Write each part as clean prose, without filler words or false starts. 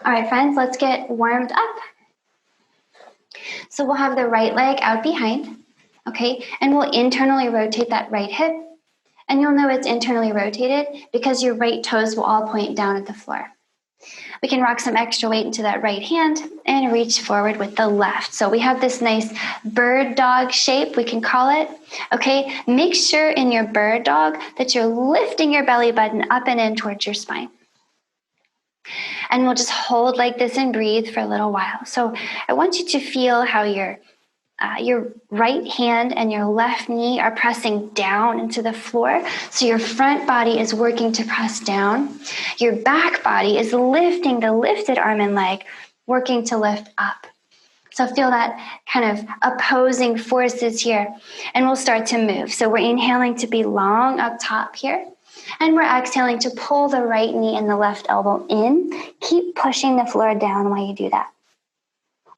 All right, friends, let's get warmed up. So we'll have the right leg out behind, okay? And we'll internally rotate that right hip. And you'll know it's internally rotated because your right toes will all point down at the floor. We can rock some extra weight into that right hand and reach forward with the left. So we have this nice bird dog shape, we can call it. Okay, make sure in your bird dog that you're lifting your belly button up and in towards your spine. And we'll just hold like this and breathe for a little while. So I want you to feel how your right hand and your left knee are pressing down into the floor. So your front body is working to press down. Your back body is lifting the lifted arm and leg, working to lift up. So feel that kind of opposing forces here. And we'll start to move. So we're inhaling to be long up top here. And we're exhaling to pull the right knee and the left elbow in. Keep pushing the floor down while you do that.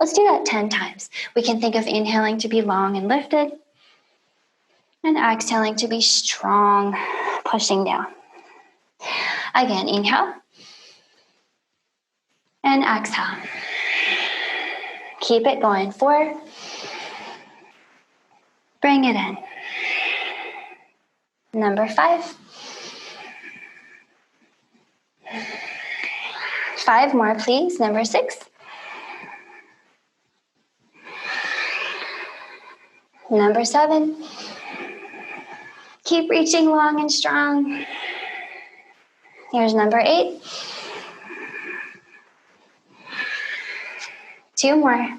Let's do that 10 times. We can think of inhaling to be long and lifted, and exhaling to be strong, pushing down. Again, inhale, and exhale. Keep it going. 4. Bring it in. Number 5. 5 more, please. Number 6. Number 7. Keep reaching long and strong. Here's number 8. 2 more.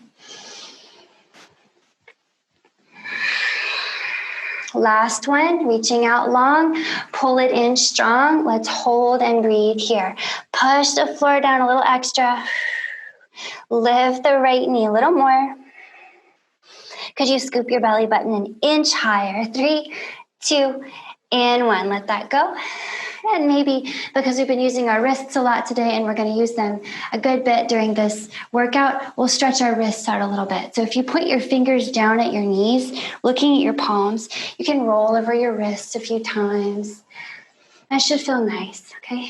Last one, reaching out long, pull it in strong. Let's hold and breathe here. Push the floor down a little extra. Lift the right knee a little more. Could you scoop your belly button an inch higher? 3, 2, and 1. Let that go. And maybe because we've been using our wrists a lot today and we're going to use them a good bit during this workout, we'll stretch our wrists out a little bit. So if you put your fingers down at your knees, looking at your palms, you can roll over your wrists a few times. That should feel nice, okay?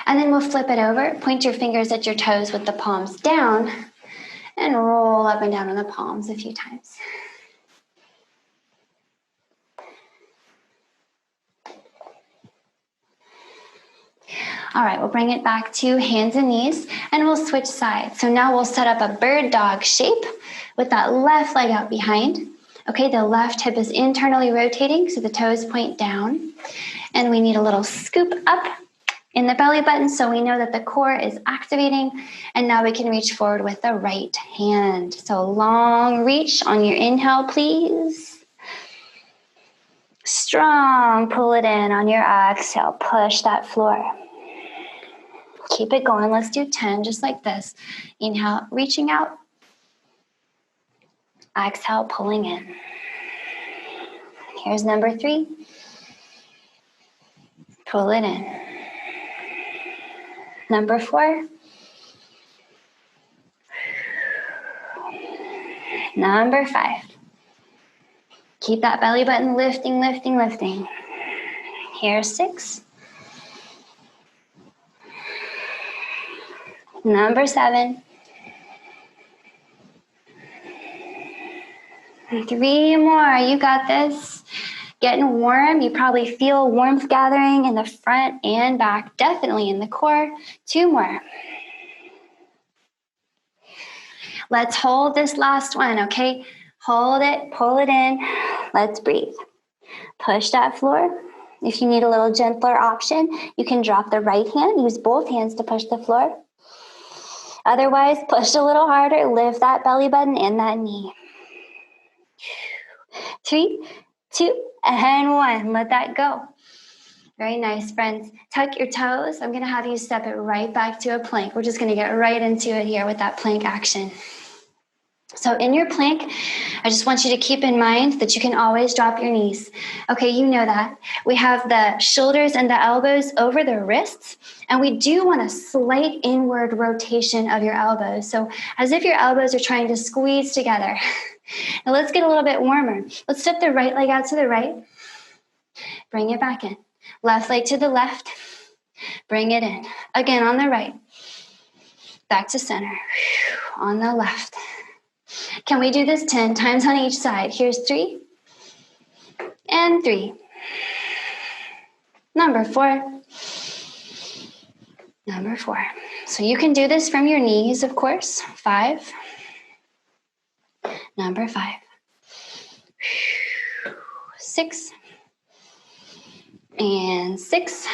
And then we'll flip it over, point your fingers at your toes with the palms down, and roll up and down on the palms a few times. All right, we'll bring it back to hands and knees, and we'll switch sides. So now we'll set up a bird dog shape with that left leg out behind. Okay, the left hip is internally rotating, so the toes point down. And we need a little scoop up in the belly button so we know that the core is activating. And now we can reach forward with the right hand. So long reach on your inhale, please. Strong, pull it in on your exhale. Push that floor. Keep it going. Let's do 10, just like this. Inhale, reaching out. Exhale, pulling in. Here's number 3. Pull it in. Number 4. Number 5. Keep that belly button lifting, lifting, lifting. Here's 6. Number 7. 3 more. You got this. Getting warm. You probably feel warmth gathering in the front and back, definitely in the core. 2 more. Let's hold this last one, okay? Hold it, pull it in. Let's breathe. Push that floor. If you need a little gentler option, you can drop the right hand. Use both hands to push the floor. Otherwise, push a little harder. Lift that belly button and that knee. 3, 2, and 1. Let that go. Very nice, friends. Tuck your toes. I'm going to have you step it right back to a plank. We're just going to get right into it here with that plank action. So in your plank, I just want you to keep in mind that you can always drop your knees. Okay, you know that. We have the shoulders and the elbows over the wrists, and we do want a slight inward rotation of your elbows. So as if your elbows are trying to squeeze together. Now let's get a little bit warmer. Let's step the right leg out to the right. Bring it back in. Left leg to the left. Bring it in. Again on the right. Back to center. On the left. Can we do this 10 times on each side? Here's 3. And 3. Number 4. Number 4. So you can do this from your knees, of course. 5. Number 5. 6. And 6.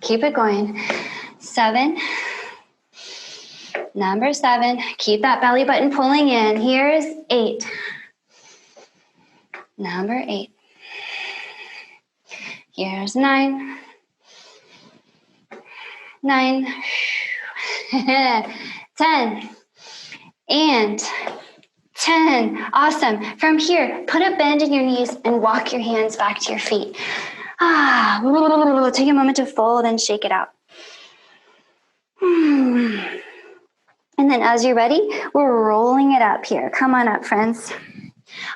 Keep it going. 7. Number 7. Keep that belly button pulling in. Here's 8. Number 8. Here's 9. 9. 10. And 10. Awesome. From here, put a bend in your knees and walk your hands back to your feet. Take a moment to fold and shake it out. And then as you're ready, we're rolling it up here. Come on up, friends.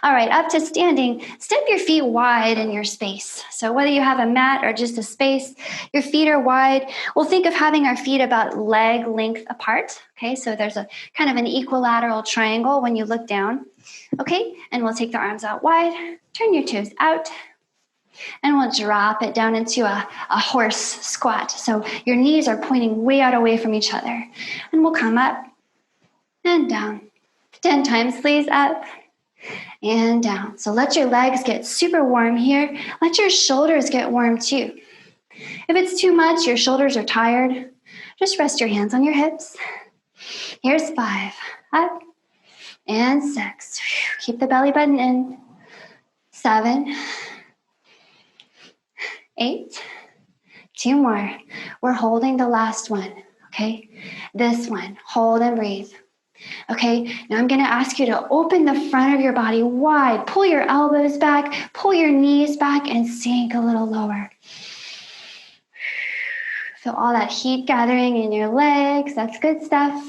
All right, up to standing. Step your feet wide in your space. So whether you have a mat or just a space, your feet are wide. We'll think of having our feet about leg length apart. Okay, so there's a kind of an equilateral triangle when you look down. Okay, and we'll take the arms out wide. Turn your toes out. And we'll drop it down into a horse squat. So your knees are pointing way out away from each other. And we'll come up and down. 10 times, please. Up and down. So let your legs get super warm here. Let your shoulders get warm too. If it's too much, your shoulders are tired, just rest your hands on your hips. Here's 5. Up and 6. Keep the belly button in. 7. 8. 2 more. We're holding the last one, okay? This one. Hold and breathe. Okay, now I'm going to ask you to open the front of your body wide. Pull your elbows back, pull your knees back, and sink a little lower. Feel all that heat gathering in your legs. That's good stuff.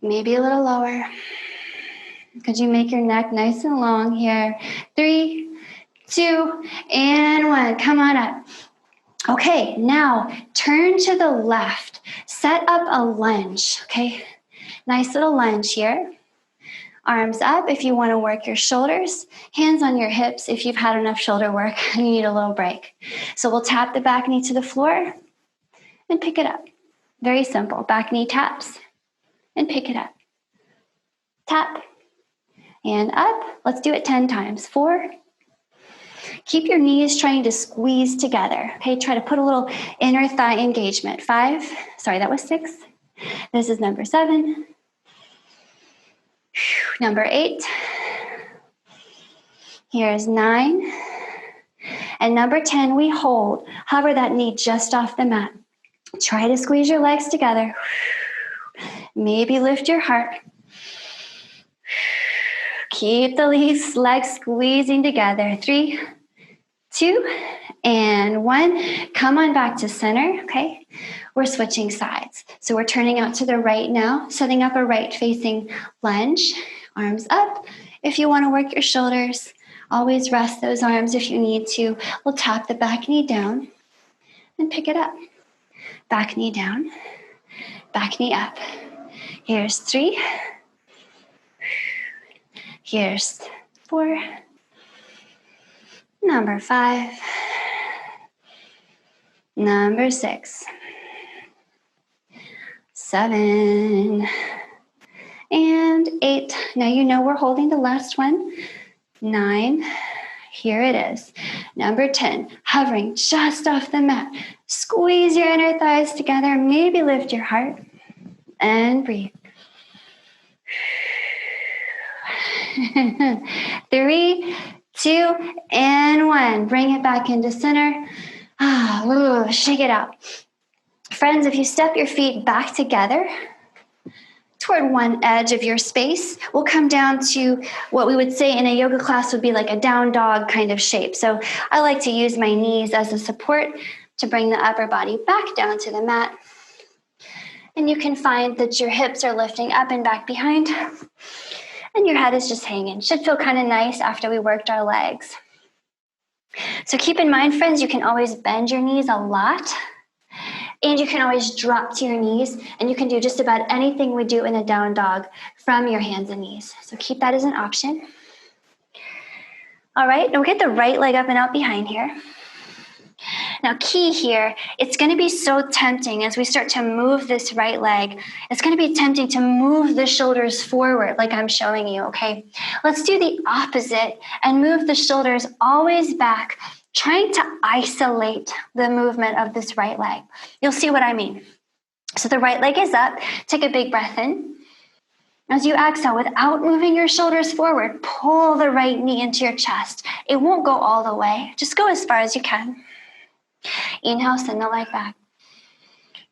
Maybe a little lower. Could you make your neck nice and long here? 3, 2, and 1. Come on up. Okay, now turn to the left. Set up a lunge, okay? Nice little lunge here. Arms up if you want to work your shoulders. Hands on your hips if you've had enough shoulder work and you need a little break. So we'll tap the back knee to the floor and pick it up. Very simple. Back knee taps and pick it up. Tap and up. Let's do it 10 times. 4. Keep your knees trying to squeeze together. Okay, try to put a little inner thigh engagement. 5. Sorry, that was 6. This is number 7. Number 8. Here's 9. And number 10, we hold. Hover that knee just off the mat. Try to squeeze your legs together. Maybe lift your heart. Keep the legs squeezing together. 3, 2, and 1. Come on back to center, okay? We're switching sides. So we're turning out to the right now, setting up a right-facing lunge. Arms up. If you want to work your shoulders, always rest those arms if you need to. We'll tap the back knee down and pick it up. Back knee down, back knee up. Here's 3. Here's 4. Number 5. Number 6. 7. And 8. Now you know we're holding the last one. 9. Here it is. Number 10. Hovering just off the mat. Squeeze your inner thighs together. Maybe lift your heart. And breathe. 3, 2, and 1. Bring it back into center. Shake it out. Friends, if you step your feet back together toward one edge of your space, we'll come down to what we would say in a yoga class would be like a down dog kind of shape. So I like to use my knees as a support to bring the upper body back down to the mat. And you can find that your hips are lifting up and back behind. And your head is just hanging. Should feel kind of nice after we worked our legs. So keep in mind, friends, you can always bend your knees a lot, and you can always drop to your knees, and you can do just about anything we do in a down dog from your hands and knees. So keep that as an option. All right, now we'll get the right leg up and out behind here. Now key here, it's going to be so tempting as we start to move this right leg. It's going to be tempting to move the shoulders forward like I'm showing you, okay? Let's do the opposite and move the shoulders always back, trying to isolate the movement of this right leg. You'll see what I mean. So the right leg is up. Take a big breath in. As you exhale, without moving your shoulders forward, pull the right knee into your chest. It won't go all the way. Just go as far as you can. Inhale, send the leg back.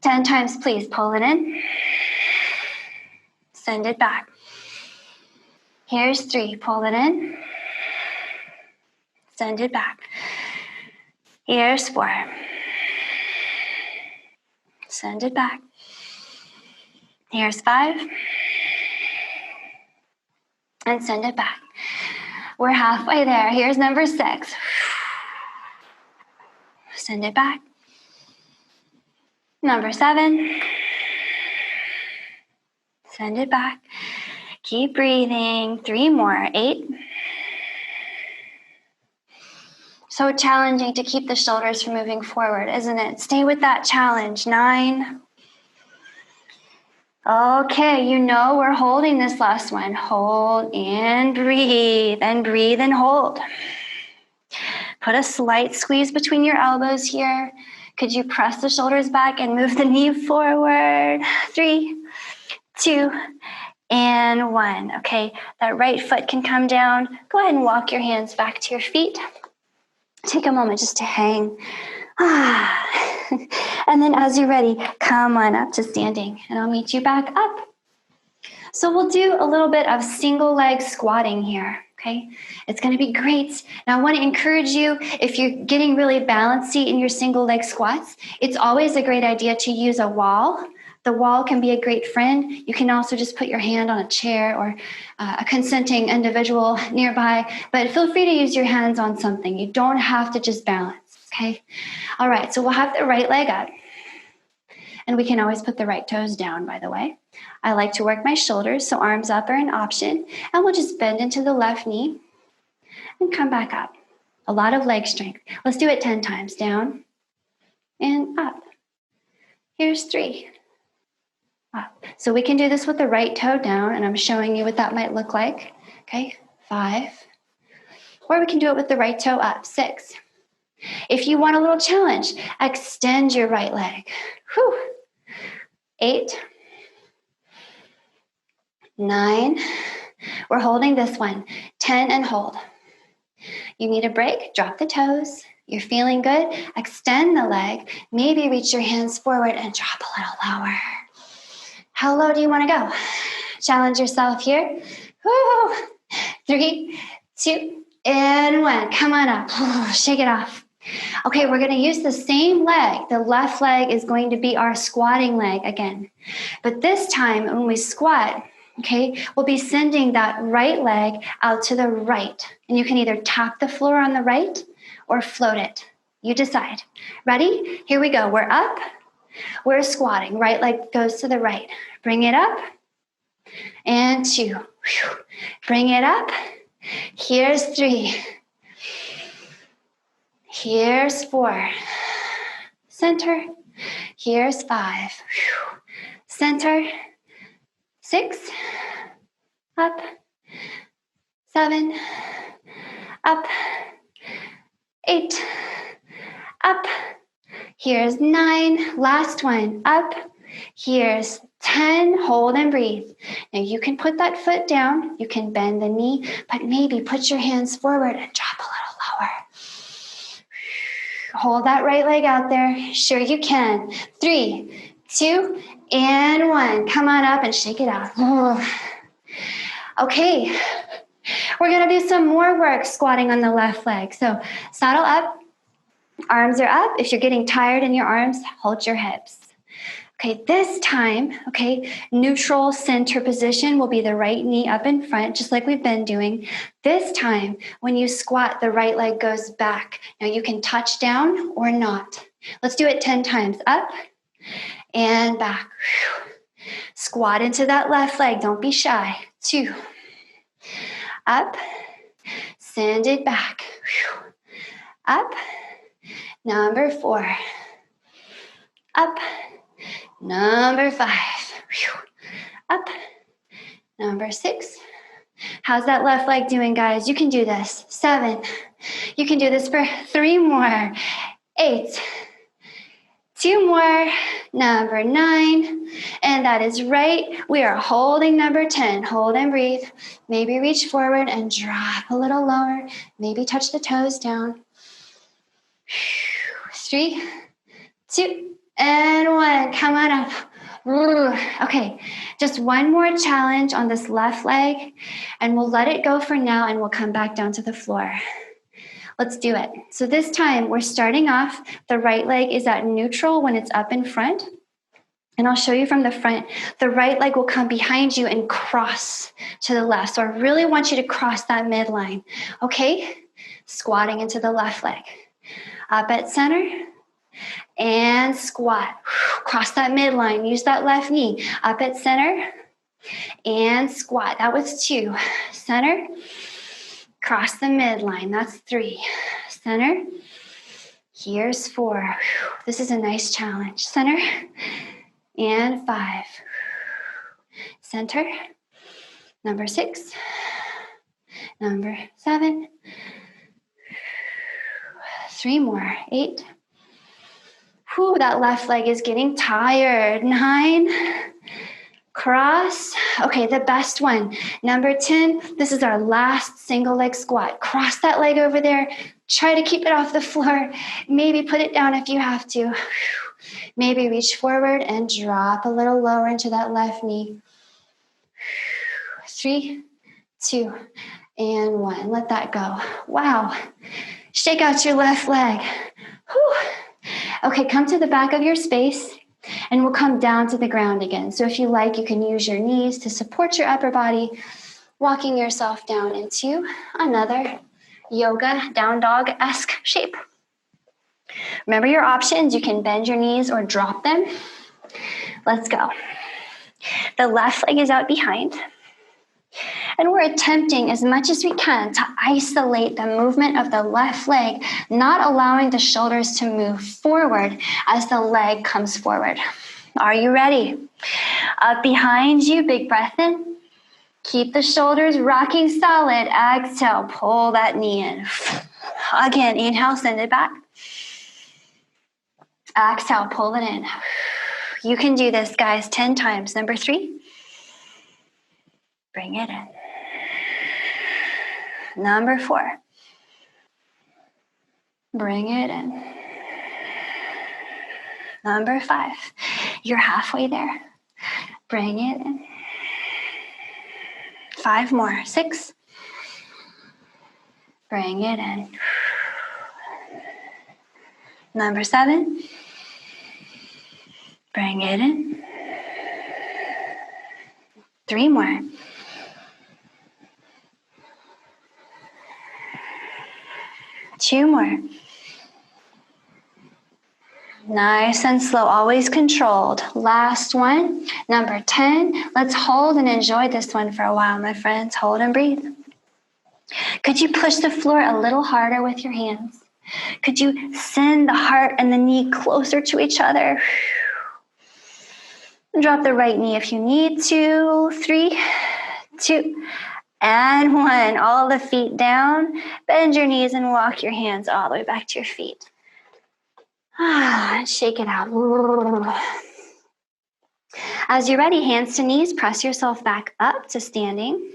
10 times, please. Pull it in. Send it back. Here's 3. Pull it in. Send it back. Here's 4. Send it back. Here's 5. And send it back. We're halfway there. Here's number 6. Send it back. Number 7. Send it back. Keep breathing. 3 more. 8. So challenging to keep the shoulders from moving forward, isn't it? Stay with that challenge. 9. Okay, you know we're holding this last one. Hold and breathe and hold. Put a slight squeeze between your elbows here. Could you press the shoulders back and move the knee forward? 3, 2, and 1. Okay, that right foot can come down. Go ahead and walk your hands back to your feet. Take a moment just to hang. And then as you're ready, come on up to standing and I'll meet you back up. So we'll do a little bit of single leg squatting here, okay? It's gonna be great. Now I wanna encourage you, if you're getting really bouncy in your single leg squats, it's always a great idea to use a wall. The wall can be a great friend. You can also just put your hand on a chair or a consenting individual nearby, but feel free to use your hands on something. You don't have to just balance, okay? All right, so we'll have the right leg up. And we can always put the right toes down, by the way. I like to work my shoulders, so arms up are an option. And we'll just bend into the left knee and come back up. A lot of leg strength. Let's do it 10 times. Down and up. Here's 3. Up. So we can do this with the right toe down, and I'm showing you what that might look like. Okay, 5. Or we can do it with the right toe up. 6. If you want a little challenge, extend your right leg. 8. 9. We're holding this one. 10 and hold. You need a break, drop the toes. You're feeling good, extend the leg. Maybe reach your hands forward and drop a little lower. How low do you want to go? Challenge yourself here. 3, 2, and 1. Come on up. Shake it off. Okay, we're going to use the same leg. The left leg is going to be our squatting leg again. But this time when we squat, okay, we'll be sending that right leg out to the right. And you can either tap the floor on the right or float it. You decide. Ready? Here we go. We're up. We're squatting. Right leg goes to the right. Bring it up. And 2. Bring it up. Here's 3. Here's 4. Center. Here's 5. Center. 6. Up. 7. Up. 8. Up. Here's 9. Last one. Up. Here's 10. Hold and breathe. Now you can put that foot down. You can bend the knee, but maybe put your hands forward and drop a little lower. Hold that right leg out there. Sure you can. 3, 2, and 1. Come on up and shake it out. Okay. We're going to do some more work squatting on the left leg. So saddle up. Arms are up. If you're getting tired in your arms, hold your hips. Okay, this time, okay, neutral center position will be the right knee up in front, just like we've been doing. This time, when you squat, the right leg goes back. Now you can touch down or not. Let's do it 10 times. Up and back. Squat into that left leg. Don't be shy. 2. Up. Send it back. Up. Number 4. Up. Number 5. Up. Number 6. How's that left leg doing, guys? You can do this. 7. You can do this for 3 more. 8. 2 more. Number 9. And that is right. We are holding number 10. Hold and breathe. Maybe reach forward and drop a little lower. Maybe touch the toes down. 3, 2, and 1. Come on up. Okay, just one more challenge on this left leg, and we'll let it go for now, and we'll come back down to the floor. Let's do it. So this time, we're starting off. The right leg is at neutral when it's up in front. And I'll show you from the front. The right leg will come behind you and cross to the left. So I really want you to cross that midline. Okay? Squatting into the left leg. Up at center. And squat. Cross that midline. Use that left knee. Up at center. And squat. That was 2. Center. Cross the midline. That's 3. Center. Here's 4. This is a nice challenge. Center. And 5. Center. Number 6. Number 7. 3 more. 8. Whew, that left leg is getting tired. 9. Cross. Okay, the best one. Number 10. This is our last single leg squat. Cross that leg over there. Try to keep it off the floor. Maybe put it down if you have to. Maybe reach forward and drop a little lower into that left knee. 3, 2, and 1. Let that go. Wow. Shake out your left leg. Whew. Okay, come to the back of your space, and we'll come down to the ground again. So if you like, you can use your knees to support your upper body, walking yourself down into another yoga down dog-esque shape. Remember your options. You can bend your knees or drop them. Let's go. The left leg is out behind. And we're attempting as much as we can to isolate the movement of the left leg, not allowing the shoulders to move forward as the leg comes forward. Are you ready? Up behind you, big breath in. Keep the shoulders rocking solid. Exhale, pull that knee in. Again, inhale, send it back. Exhale, pull it in. You can do this, guys, 10 times. Number 3. Bring it in. Number 4. Bring it in. Number 5. You're halfway there. Bring it in. 5 more. 6. Bring it in. Number 7. Bring it in. 3 more. Two more. Nice and slow, always controlled. Last one, number 10. Let's hold and enjoy this one for a while, my friends. Hold and breathe. Could you push the floor a little harder with your hands? Could you send the heart and the knee closer to each other? Drop the right knee if you need to. 3, 2, and 1. All the feet down. Bend your knees and walk your hands all the way back to your feet. Shake it out. As you're ready, hands to knees, press yourself back up to standing.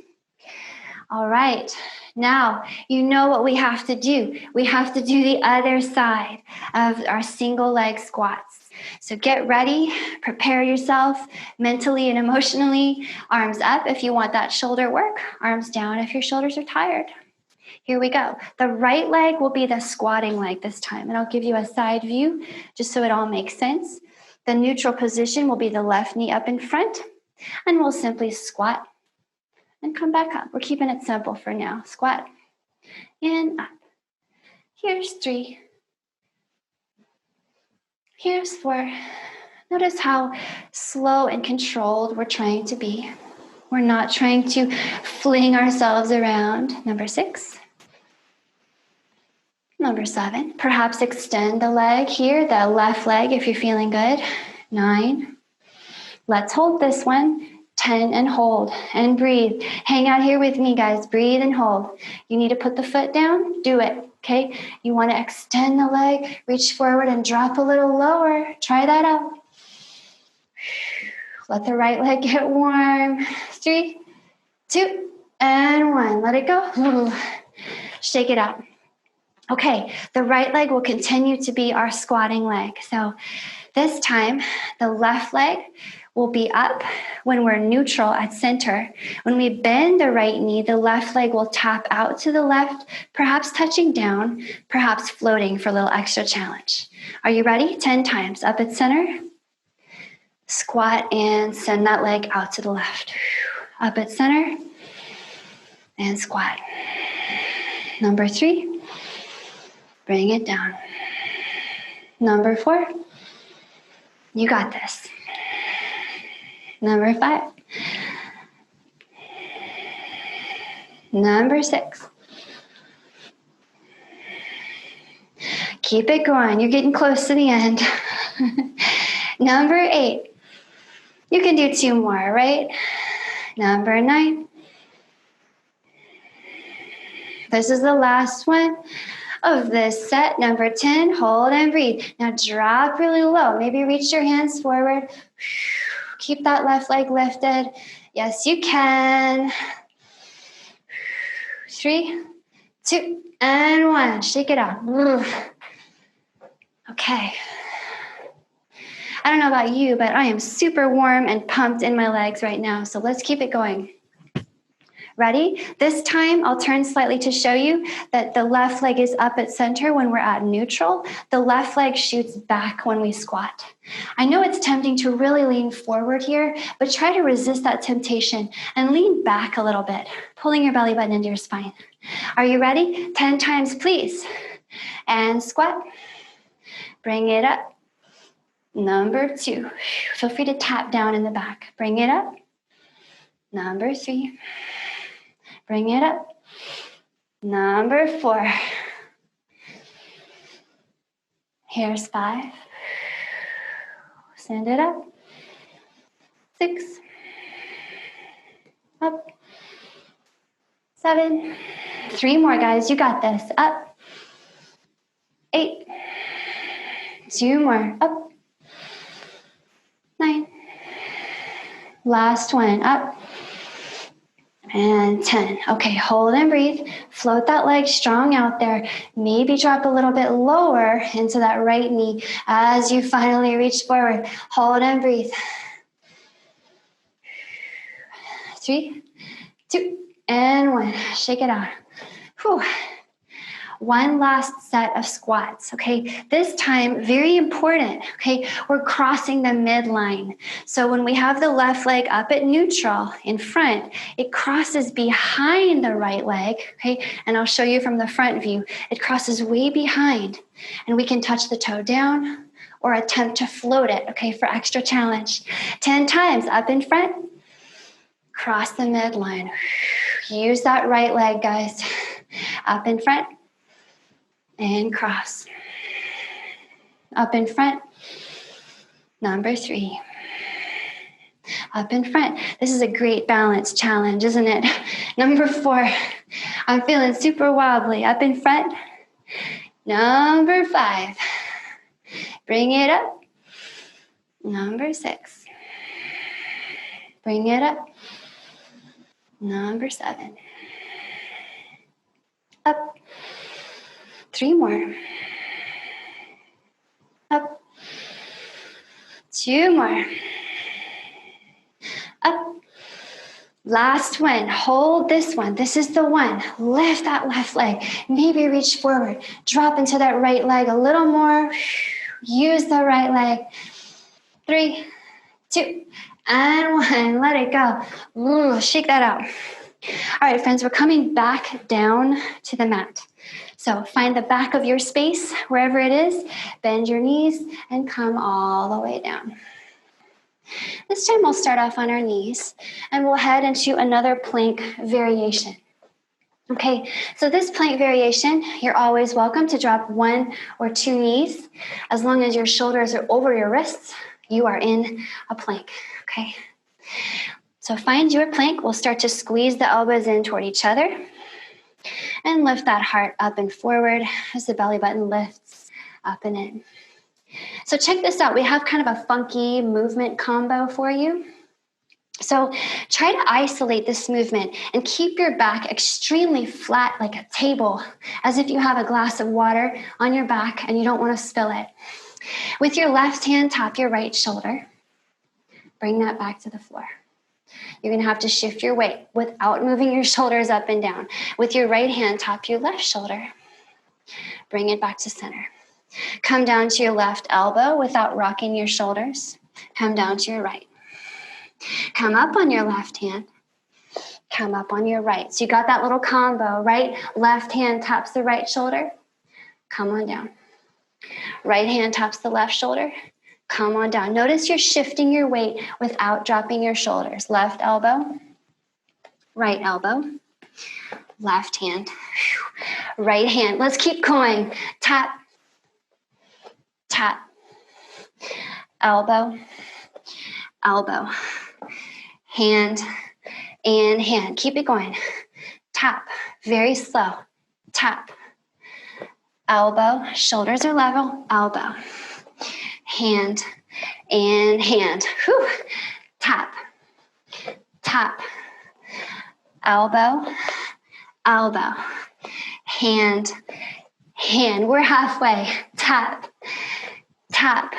All right. Now, you know what we have to do. We have to do the other side of our single leg squats. So get ready, prepare yourself mentally and emotionally. Arms up if you want that shoulder work. Arms down if your shoulders are tired. Here we go. The right leg will be the squatting leg this time. And I'll give you a side view just so it all makes sense. The neutral position will be the left knee up in front, and we'll simply squat and come back up. We're keeping it simple for now. Squat and up. Here's 3. Here's 4. Notice how slow and controlled we're trying to be. We're not trying to fling ourselves around. Number 6. Number 7. Perhaps extend the leg here, the left leg if you're feeling good. 9. Let's hold this one. 10 and hold and breathe. Hang out here with me, guys. Breathe and hold. You need to put the foot down. Do it. Okay? You want to extend the leg, reach forward and drop a little lower. Try that out. Let the right leg get warm. 3, 2, and 1. Let it go. Shake it out. Okay, the right leg will continue to be our squatting leg. So this time, the left leg will be up when we're neutral at center. When we bend the right knee, the left leg will tap out to the left, perhaps touching down, perhaps floating for a little extra challenge. Are you ready? 10 times. Up at center. Squat and send that leg out to the left. Up at center and squat. Number 3. Bring it down. Number 4. You got this. Number 5. Number 6. Keep it going. You're getting close to the end. Number 8. You can do 2 more, right? Number 9. This is the last one of this set. Number 10, hold and breathe. Now drop really low. Maybe reach your hands forward. Keep that left leg lifted. Yes, you can. 3, 2, and 1. Shake it out. Okay. I don't know about you, but I am super warm and pumped in my legs right now. So let's keep it going. Ready? This time, I'll turn slightly to show you that the left leg is up at center when we're at neutral. The left leg shoots back when we squat. I know it's tempting to really lean forward here, but try to resist that temptation and lean back a little bit, pulling your belly button into your spine. Are you ready? 10 times, please. And squat. Bring it up. Number 2. Feel free to tap down in the back. Bring it up. Number 3. Bring it up. Number 4. Here's 5. Send it up. 6. Up. 7. 3 more, guys. You got this. Up. 8. 2 more. Up. 9. Last one. Up. And 10. Okay, hold and breathe. Float that leg strong out there. Maybe drop a little bit lower into that right knee as you finally reach forward. Hold and breathe. 3, 2, and 1. Shake it out. Whew. One last set of squats, okay? This time, very important, okay? We're crossing the midline. So when we have the left leg up at neutral in front, it crosses behind the right leg, okay? And I'll show you from the front view. It crosses way behind, and we can touch the toe down or attempt to float it, okay, for extra challenge. 10 times up in front, cross the midline. Use that right leg, guys. Up in front. And cross. Up in front. Number 3. Up in front. This is a great balance challenge, isn't it? Number 4. I'm feeling super wobbly. Up in front. Number 5. Bring it up. Number 6. Bring it up. Number 7. Up. 3 more. Up. 2 more. Up. Last one. Hold this one. This is the one. Lift that left leg. Maybe reach forward. Drop into that right leg a little more. Use the right leg. 3, 2, and 1. Let it go. Ooh, shake that out. All right, friends, we're coming back down to the mat. So find the back of your space, wherever it is, bend your knees, and come all the way down. This time we'll start off on our knees, and we'll head into another plank variation. Okay, so this plank variation, you're always welcome to drop 1 or 2 knees. As long as your shoulders are over your wrists, you are in a plank, okay? So find your plank. We'll start to squeeze the elbows in toward each other and lift that heart up and forward as the belly button lifts up and in. So check this out. We have kind of a funky movement combo for you. So try to isolate this movement and keep your back extremely flat like a table, as if you have a glass of water on your back and you don't want to spill it. With your left hand, tap your right shoulder. Bring that back to the floor. You're going to have to shift your weight without moving your shoulders up and down. With your right hand, tap your left shoulder. Bring it back to center. Come down to your left elbow without rocking your shoulders. Come down to your right. Come up on your left hand. Come up on your right. So you got that little combo, right? Left hand taps the right shoulder. Come on down. Right hand taps the left shoulder. Come on down. Notice you're shifting your weight without dropping your shoulders. Left elbow, right elbow, left hand, right hand. Let's keep going. Tap, tap, elbow, elbow, hand, and hand. Keep it going. Tap, very slow. Tap, elbow, shoulders are level, elbow. Hand and hand. Whew. Tap, tap, elbow, elbow, hand, hand. We're halfway. Tap, tap,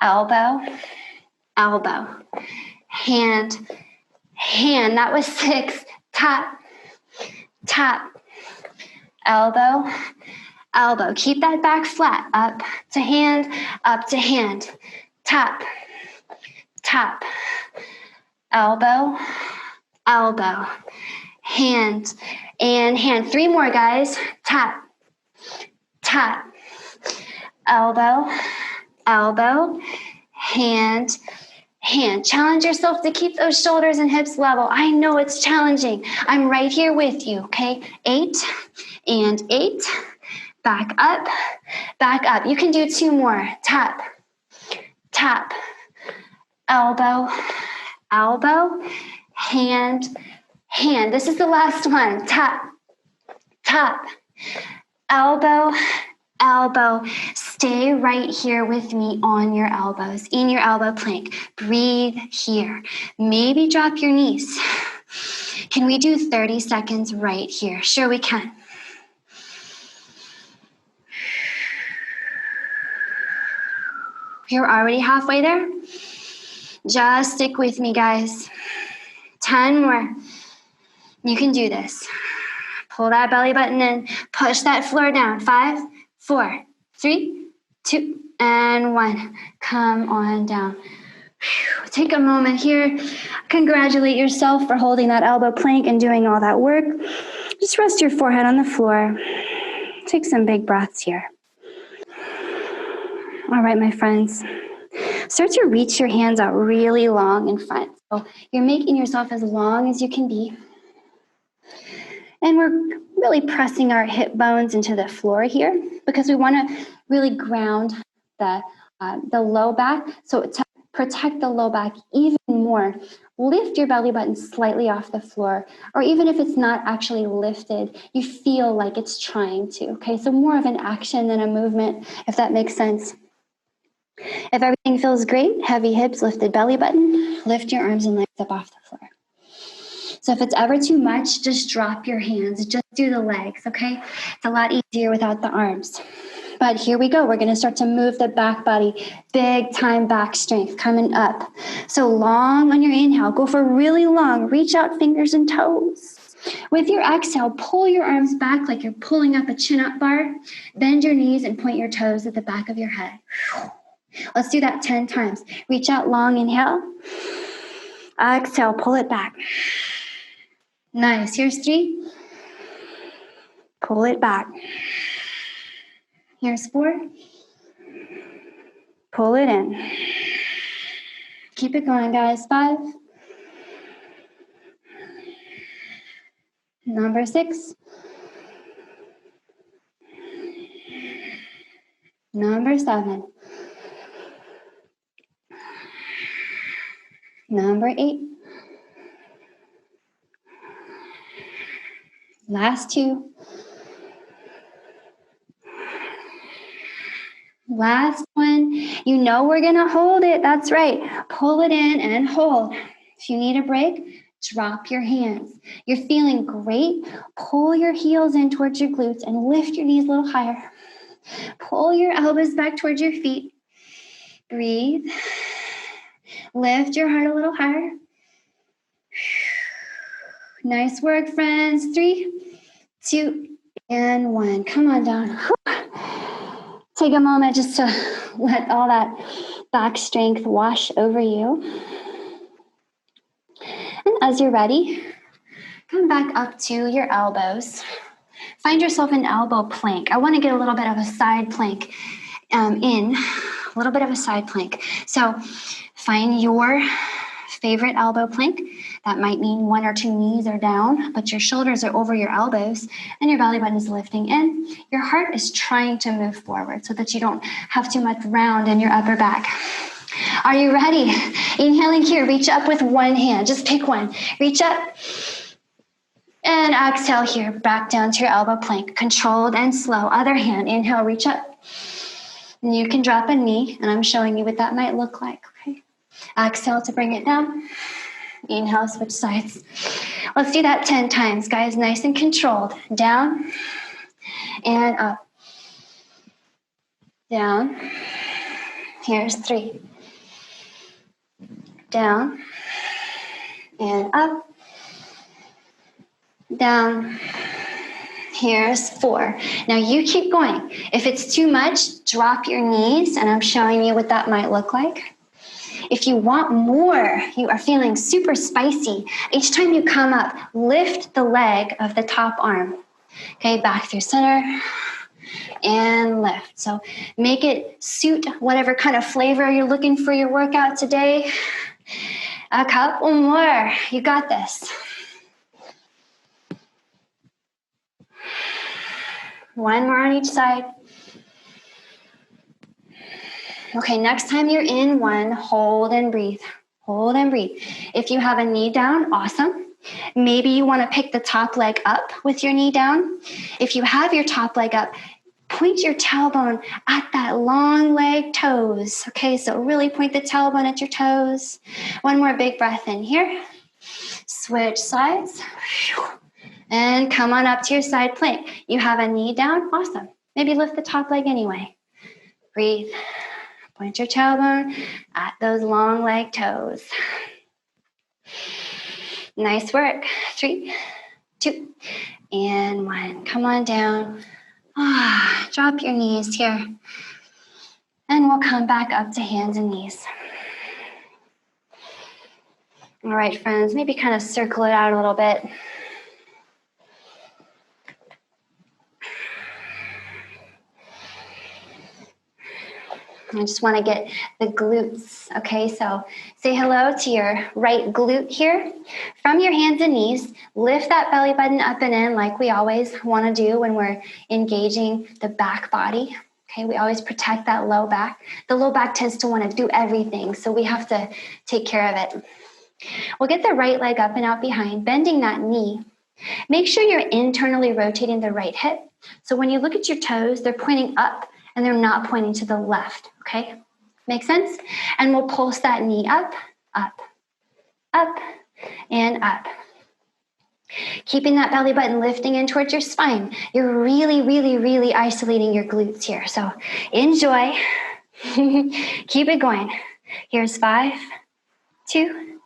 elbow, elbow, hand, hand. That was 6. Tap, tap, elbow, elbow. Keep that back flat. Up to hand, up to hand. Tap, tap, elbow, elbow, hand, and hand. 3 more, guys. Tap, tap, elbow, elbow, hand, hand. Challenge yourself to keep those shoulders and hips level. I know it's challenging. I'm right here with you, okay? 8 and 8. Back up, back up. You can do 2 more. Tap, tap, elbow, elbow, hand, hand. This is the last one. Tap, tap, elbow, elbow. Stay right here with me on your elbows, in your elbow plank. Breathe here. Maybe drop your knees. Can we do 30 seconds right here? Sure we can. You're already halfway there. Just stick with me, guys. 10 more. You can do this. Pull that belly button in. Push that floor down. 5, 4, 3, 2, and 1. Come on down. Take a moment here. Congratulate yourself for holding that elbow plank and doing all that work. Just rest your forehead on the floor. Take some big breaths here. All right, my friends. Start to reach your hands out really long in front. So you're making yourself as long as you can be. And we're really pressing our hip bones into the floor here because we want to really ground the low back. So to protect the low back even more, lift your belly button slightly off the floor, or even if it's not actually lifted, you feel like it's trying to, okay? So more of an action than a movement, if that makes sense. If everything feels great, heavy hips, lifted belly button, lift your arms and legs up off the floor. So if it's ever too much, just drop your hands. Just do the legs, okay? It's a lot easier without the arms. But here we go. We're going to start to move the back body. Big time back strength coming up. So long on your inhale. Go for really long. Reach out fingers and toes. With your exhale, pull your arms back like you're pulling up a chin-up bar. Bend your knees and point your toes at the back of your head. Let's do that 10 times. Reach out long, inhale. Exhale, pull it back. Nice. Here's 3. Pull it back. Here's 4. Pull it in. Keep it going, guys. 5. Number 6. Number 7. Number 8. Last 2. Last one. You know we're going to hold it. That's right. Pull it in and hold. If you need a break, drop your hands. You're feeling great. Pull your heels in towards your glutes and lift your knees a little higher. Pull your elbows back towards your feet. Breathe. Lift your heart a little higher. Nice work, friends. 3, 2, and 1. Come on down. Take a moment just to let all that back strength wash over you. And as you're ready, come back up to your elbows. Find yourself an elbow plank. I want to get a little bit of a side plank a little bit of a side plank. So find your favorite elbow plank. That might mean 1 or 2 knees are down, but your shoulders are over your elbows and your belly button is lifting in. Your heart is trying to move forward so that you don't have too much round in your upper back. Are you ready? Inhaling here, reach up with one hand. Just pick one. Reach up. And exhale here, back down to your elbow plank. Controlled and slow. Other hand, inhale, reach up. And you can drop a knee, and I'm showing you what that might look like, okay? Exhale to bring it down. Inhale, switch sides. Let's do that 10 times, guys. Nice and controlled. Down and up. Down. Here's 3. Down and up. Down. Here's 4. Now you keep going. If it's too much, drop your knees, and I'm showing you what that might look like. If you want more, you are feeling super spicy, each time you come up, lift the leg of the top arm. Okay, back through center and lift. So make it suit whatever kind of flavor you're looking for your workout today. A couple more. You got this. 1 more on each side. Okay, next time you're in one, hold and breathe. Hold and breathe. If you have a knee down, awesome. Maybe you want to pick the top leg up with your knee down. If you have your top leg up, point your tailbone at that long leg toes. Okay, so really point the tailbone at your toes. 1 more big breath in here. Switch sides. And come on up to your side plank. You have a knee down, awesome. Maybe lift the top leg anyway. Breathe. Point your tailbone at those long leg toes. Nice work. 3, 2, and 1. Come on down. Drop your knees here. And we'll come back up to hands and knees. All right, friends, maybe kind of circle it out a little bit. I just want to get the glutes, okay? So say hello to your right glute here. From your hands and knees, lift that belly button up and in like we always want to do when we're engaging the back body, okay? We always protect that low back. The low back tends to want to do everything, so we have to take care of it. We'll get the right leg up and out behind, bending that knee. Make sure you're internally rotating the right hip. So when you look at your toes, they're pointing up and they're not pointing to the left, okay? Make sense? And we'll pulse that knee up, up, up, and up. Keeping that belly button lifting in towards your spine. You're really, really, really isolating your glutes here. So enjoy. Keep it going. Here's 5, 2,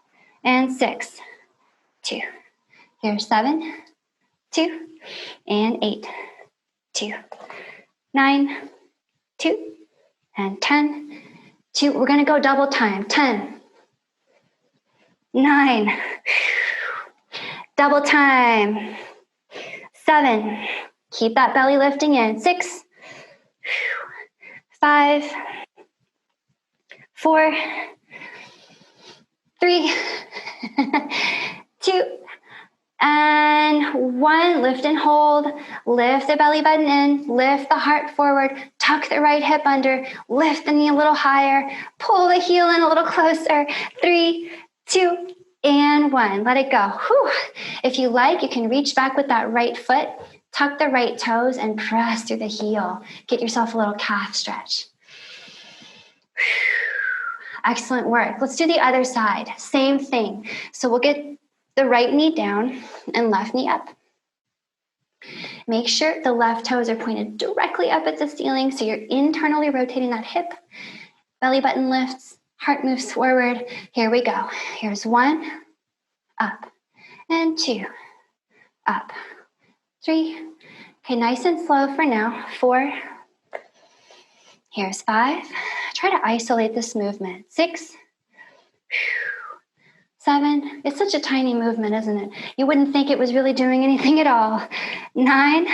and 6, 2. Here's 7, 2, and 8, 2, 9, 2, and 10, 2, we're gonna go double time, 10, 9, double time, 7, keep that belly lifting in, 6, 5, 4, 3, 2, and 1. Lift and hold. Lift the belly button in. Lift the heart forward. Tuck the right hip under. Lift the knee a little higher. Pull the heel in a little closer. 3, 2, and 1. Let it go. Whew. If you like, you can reach back with that right foot. Tuck the right toes and press through the heel. Get yourself a little calf stretch. Excellent work. Let's do the other side. Same thing. So we'll get the right knee down and left knee up. Make sure the left toes are pointed directly up at the ceiling so you're internally rotating that hip. Belly button lifts, heart moves forward. Here we go. Here's 1, up, and 2, up, 3. Okay, nice and slow for now. 4. Here's 5. Try to isolate this movement. 6. 7. It's such a tiny movement, isn't it? You wouldn't think it was really doing anything at all. 9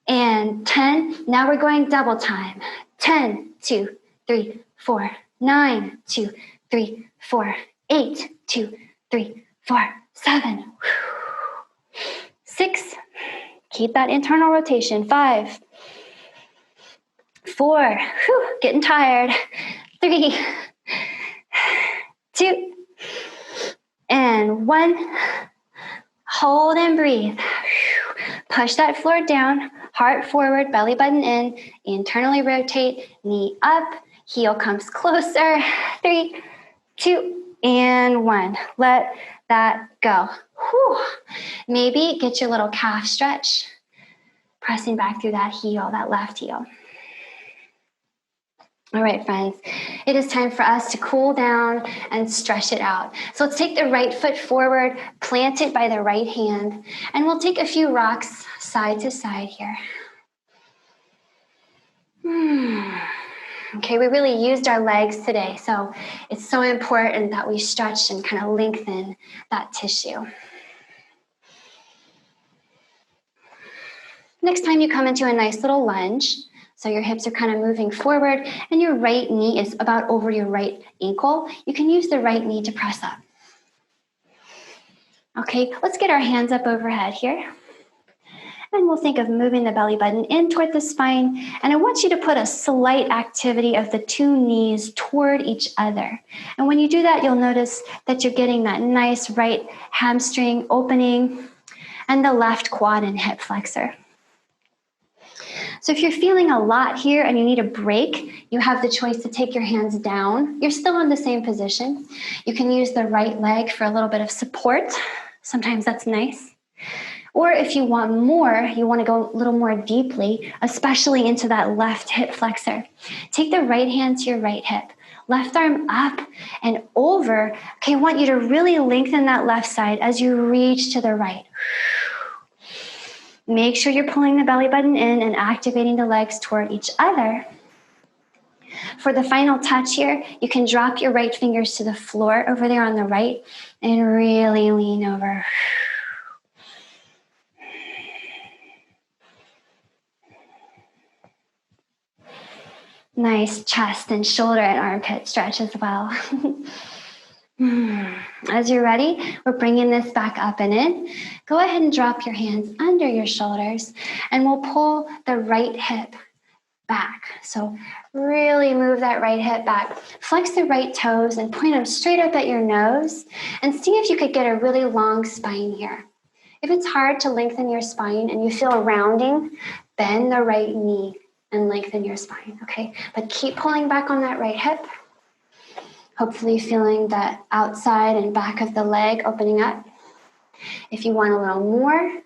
and 10. Now we're going double time. 10, 2, 3, 4. 9, 2, 3, 4. 8, 2, 3, 4. 7. 6. Keep that internal rotation. 5. 4. Getting tired. 3, 2, and 1. Hold and breathe. Push that floor down, heart forward, belly button in, internally rotate, knee up, heel comes closer. 3, 2, and 1. Let that go. Whew. Maybe get your little calf stretch, pressing back through that heel, that left heel. All right, friends, it is time for us to cool down and stretch it out. So let's take the right foot forward, plant it by the right hand, and we'll take a few rocks side to side here. Okay, we really used our legs today, so it's so important that we stretch and kind of lengthen that tissue. Next time you come into a nice little lunge, so your hips are kind of moving forward and your right knee is about over your right ankle, you can use the right knee to press up. Okay, let's get our hands up overhead here. And we'll think of moving the belly button in toward the spine. And I want you to put a slight activity of the 2 knees toward each other. And when you do that, you'll notice that you're getting that nice right hamstring opening and the left quad and hip flexor. So if you're feeling a lot here and you need a break, you have the choice to take your hands down. You're still in the same position. You can use the right leg for a little bit of support. Sometimes that's nice. Or if you want more, you want to go a little more deeply, especially into that left hip flexor. Take the right hand to your right hip. Left arm up and over. Okay, I want you to really lengthen that left side as you reach to the right. Make sure you're pulling the belly button in and activating the legs toward each other. For the final touch here, you can drop your right fingers to the floor over there on the right and really lean over. Nice chest and shoulder and armpit stretch as well. As you're ready, we're bringing this back up and in. Go ahead and drop your hands under your shoulders and we'll pull the right hip back. So really move that right hip back. Flex the right toes and point them straight up at your nose and see if you could get a really long spine here. If it's hard to lengthen your spine and you feel a rounding, bend the right knee and lengthen your spine, okay? But keep pulling back on that right hip. Hopefully feeling that outside and back of the leg opening up. If you want a little more,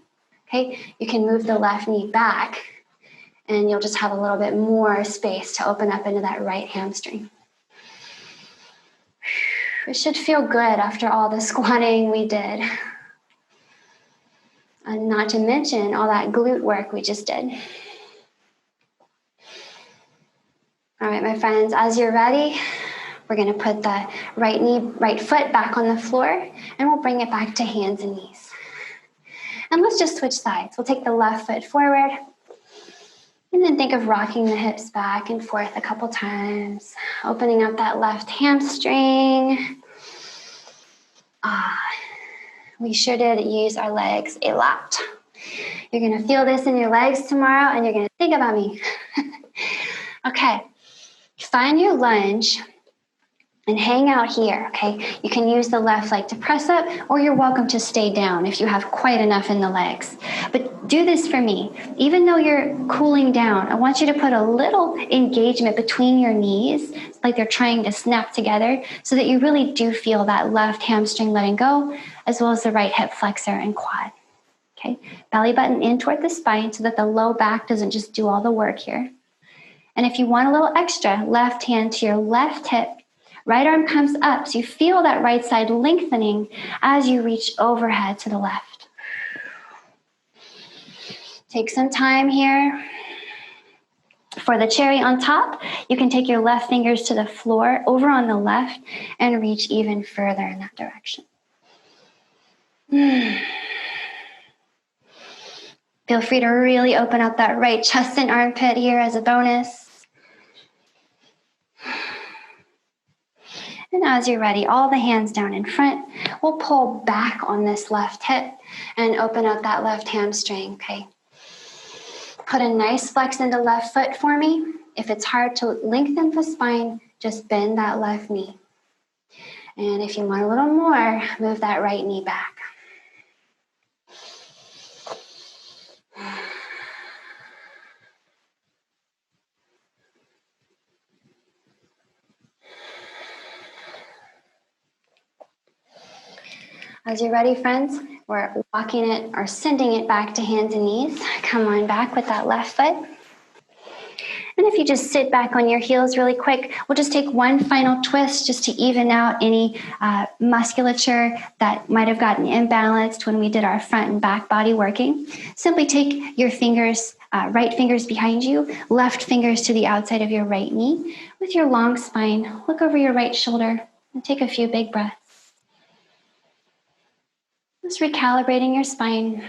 okay, you can move the left knee back and you'll just have a little bit more space to open up into that right hamstring. It should feel good after all the squatting we did. And not to mention all that glute work we just did. All right, my friends, as you're ready, we're gonna put the right foot back on the floor, and we'll bring it back to hands and knees. And let's just switch sides. We'll take the left foot forward, and then think of rocking the hips back and forth a couple times, opening up that left hamstring. We sure did use our legs a lot. You're gonna feel this in your legs tomorrow, and you're gonna think about me. Okay, find your lunge and hang out here, okay? You can use the left leg to press up, or you're welcome to stay down if you have quite enough in the legs. But do this for me. Even though you're cooling down, I want you to put a little engagement between your knees, like they're trying to snap together, so that you really do feel that left hamstring letting go, as well as the right hip flexor and quad. Okay, belly button in toward the spine so that the low back doesn't just do all the work here. And if you want a little extra, left hand to your left hip, right arm comes up, so you feel that right side lengthening as you reach overhead to the left. Take some time here. For the cherry on top, you can take your left fingers to the floor over on the left and reach even further in that direction. Feel free to really open up that right chest and armpit here as a bonus. And as you're ready, all the hands down in front. We'll pull back on this left hip and open up that left hamstring, okay? Put a nice flex into left foot for me. If it's hard to lengthen the spine, just bend that left knee. And if you want a little more, move that right knee back. As you're ready, friends, we're walking it or sending it back to hands and knees. Come on back with that left foot. And if you just sit back on your heels really quick, we'll just take one final twist just to even out any musculature that might have gotten imbalanced when we did our front and back body working. Simply take your fingers, right fingers behind you, left fingers to the outside of your right knee. With your long spine, look over your right shoulder and take a few big breaths. Just recalibrating your spine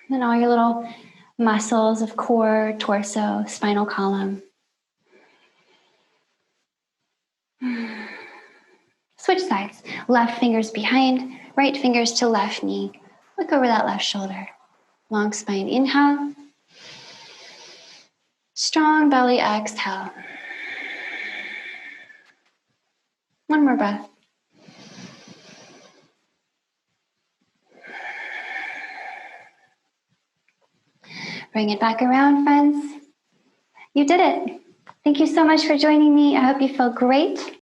and all your little muscles of core, torso, spinal column. Switch sides. Left fingers behind, right fingers to left knee. Look over that left shoulder. Long spine, inhale. Strong belly, exhale. One more breath. Bring it back around, friends. You did it. Thank you so much for joining me. I hope you feel great.